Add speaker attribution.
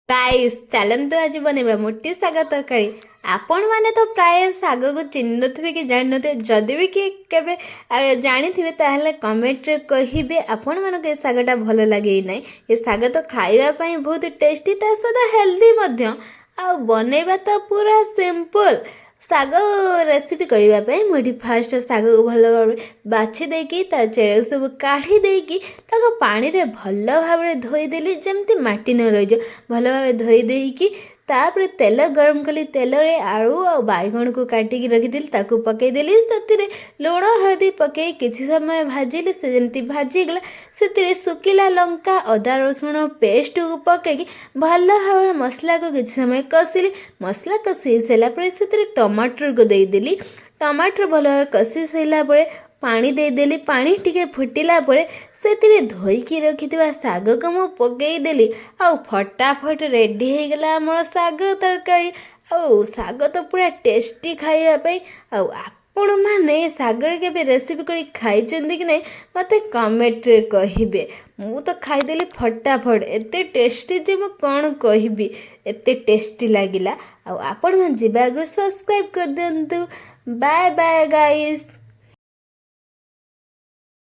Speaker 1: Guys चलନ୍ତୁ आज बनेबा मोटी शाग तरकारी। आपण माने तो प्राय शाग को चिन्ह नथिबे कि जानि नथिबे। जदि भी कि केबे जानिथिबे ताहले कमेंट रे कहिबे आपण मानको ए शागटा भलो लागे नै। ए शाग तो खाइबा पई बहुत टेस्टी ता सदा हेल्दी मध्य। आ बनेबा तो पूरा सिंपल। शाग रेसिपी करने मुझे फास्ट शाग को भल भाव बाछि देकी ता चेड़ सब काढ़ी देकी ताको पानी रे भल भाव धोईदेली जमती माटी न रही भल भाव धोईदेकी तापर तेल गरम कली तेल रे आलू और बैगण को काटिकी रखीदी ताकू पकईदेली से लुण हलदी पकई किसी समय भाजिली से जमती भाजीगला से सुखिला लंका अदा रसुण पेस्ट को पकईकी भल भाव मसला को किसी समय कषिली मसला कषि सारापर से टमाटर को देदेली टमाटर भल भाव कषि सारा पानी देदेली पानी टिके फुटिला से धोईकी रखिथिबा शाग को मु पकईदेली आ फटाफट रेडी हो गला आमर शाग तरकारी। आ शाग तो पूरा टेस्टी खाइबा आपण माने शाग के रेसिपी कर खाइचंदी कि नहीं मते कमेंट रे कहिबे। मु तो खाइदेली फटाफट एते टेस्टी जे मु कौन कहबी एते टेस्टी लागिला। आ आपण मन जिबा आगु सब्सक्राइब कर दियंतु। Bye bye guys.